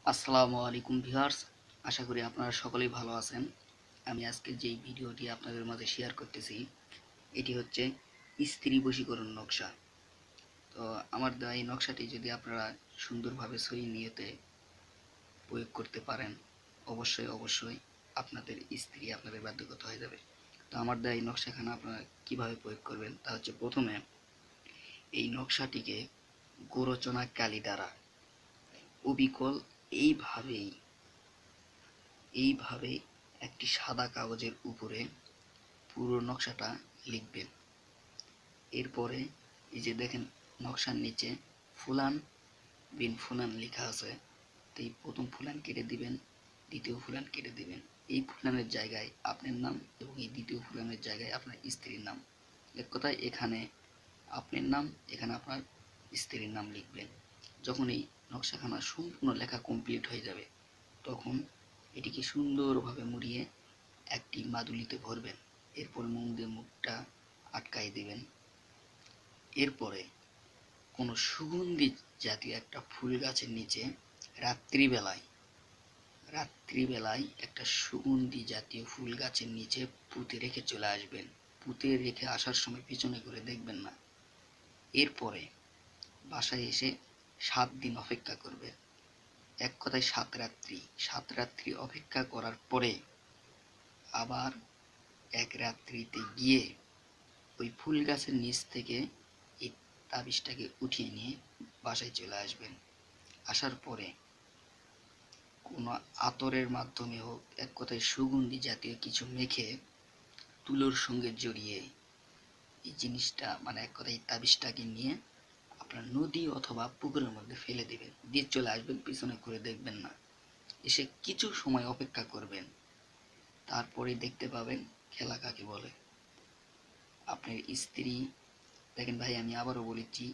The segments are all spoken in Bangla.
আসসালামু আলাইকুম ভিউয়ার্স, আশা করি আপনারা সকলেই ভালো আছেন। আমি আজকে যেই ভিডিওটি আপনাদের মাঝে শেয়ার করতেছি এটি হচ্ছে স্ত্রী বশীকরণ নকশা। তো আমার দেওয়া এই নকশাটি যদি আপনারা সুন্দরভাবে সহি নিয়তে প্রয়োগ করতে পারেন, অবশ্যই আপনাদের স্ত্রী আপনাদের বাধ্যগত হয়ে যাবে। তো আমার দেওয়া এই নকশাখানা আপনারা কিভাবে প্রয়োগ করবেন তা হচ্ছে, প্রথমে এই নকশাটিকে গোরচনা কালি দ্বারা অবিকল এইভাবেই এইভাবে একটি সাদা কাগজের উপরে পুরো নকশাটা লিখবেন। এরপরে এই যে দেখেন নকশার নিচে ফুলান বিন ফুলান লেখা আছে, তো এই প্রথম ফুলান কেটে দিবেন, দ্বিতীয় ফুলান কেটে দিবেন। এই ফুলানের জায়গায় আপনার নাম এবং এই দ্বিতীয় ফুলানের জায়গায় আপনার স্ত্রীর নাম। এক কথায় এখানে আপনার নাম, এখানে আপনার স্ত্রীর নাম লিখবেন। যখন এই নকশাখানা সম্পূর্ণ লেখা কমপ্লিট হয়ে যাবে তখন এটিকে সুন্দরভাবে মুড়িয়ে একটি মাদুলিতে ভরবেন। এরপর মোম দিয়ে মুখটা আটকাই দিবেন। এরপরে কোনো সুগন্ধি জাতীয় একটা ফুল গাছের নিচে রাত্রিবেলায় রাত্রিবেলায় একটা সুগন্ধি জাতীয় ফুল গাছের নিচে পুঁতে রেখে চলে আসবেন। পুঁতে রেখে আসার সময় পিছনে করে দেখবেন না। এরপরে বাসায় এসে 7 দিন অপেক্ষা করবে। এক কথায় 7 রাত্রি অপেক্ষা করার পরে আবার এক রাত্রিতে গিয়ে ওই ফুল গাছের নিচ থেকে এই তাবিজটাকে উঠিয়ে নিয়ে বাসায় চলে আসবেন। আসার পরে কোনো আতরের মাধ্যমে হোক, এক কথায় সুগন্ধি জাতীয় কিছু মেখে তুলোর সঙ্গে জড়িয়ে এই জিনিসটা মানে এক কথায় তাবিজটাকে নিয়ে আপনার নদী অথবা পুকুরের মধ্যে ফেলে দিবেন, দিয়ে চলে আসবেন, পিছনে ঘুরে দেখবেন না। এসে কিছু সময় অপেক্ষা করবেন, তারপরে দেখতে পাবেন খেলা কাকে বলে। আপনার স্ত্রী, দেখেন ভাই আমি আবারও বলেছি,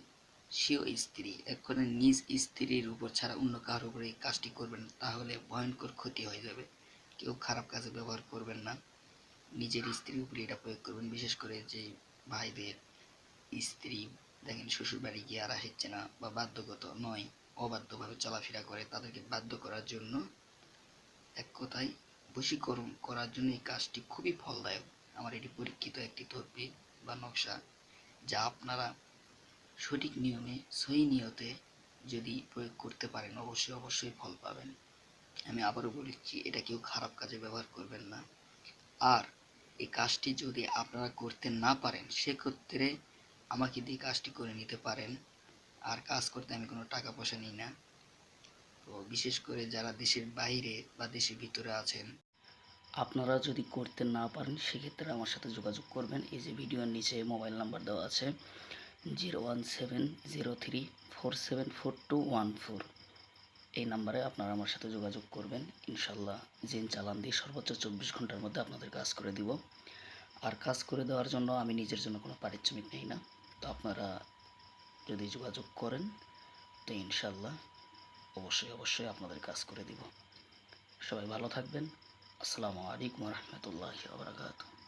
সেও স্ত্রী, এখন নিজ স্ত্রীর উপর ছাড়া অন্য কারোর উপরে এই কাজটি করবেন, তাহলে ভয়ঙ্কর ক্ষতি হয়ে যাবে। কেউ খারাপ কাজে ব্যবহার করবেন না, নিজের স্ত্রীর উপরে এটা প্রয়োগ করবেন। বিশেষ করে যে ভাইদের স্ত্রী দেখেন শ্বশুর বাড়ি গিয়ে আর হচ্ছে না বা বাধ্যগত নয়, অবাধ্যভাবে চলাফেরা করে, তাদেরকে বাধ্য করার জন্য, এক কথায় বশীকরণ করার জন্য এই কাজটি খুবই ফলদায়ক। আমার এটি পরীক্ষিত একটি তদবির বা নকশা, যা আপনারা সঠিক নিয়মে সহি নিয়তে যদি প্রয়োগ করতে পারেন অবশ্যই ফল পাবেন। আমি আবারও বলেছি, এটা কেউ খারাপ কাজে ব্যবহার করবেন না। আর এই কাজটি যদি আপনারা করতে না পারেন সেক্ষেত্রে আমাকে দিয়ে কাজটি করে নিতে পারেন। আর কাজ করতে আমি কোনো টাকা পয়সা নিই না। তো বিশেষ করে যারা দেশের বাইরে বা দেশের ভিতরে আছেন, আপনারা যদি করতে না পারেন সেক্ষেত্রে আমার সাথে যোগাযোগ করবেন। এই যে ভিডিওর নিচে মোবাইল নাম্বার দেওয়া আছে 01703474214। এই নাম্বারে আপনারা আমার সাথে যোগাযোগ করবেন। ইনশাল্লাহ জিন চালান দিয়ে সর্বোচ্চ 24 ঘন্টার মধ্যে আপনাদের কাজ করে দিব। আর কাজ করে দেওয়ার জন্য আমি নিজের জন্য কোনো পারিশ্রমিক নেই না। তো আপনারা যদি যোগাযোগ করেন তো ইনশাল্লাহ অবশ্যই আপনাদের কাজ করে দিব। সবাই ভালো থাকবেন। আসসালামু আলাইকুম রহমতুল্লাহি ওয়া বারাকাতুহু।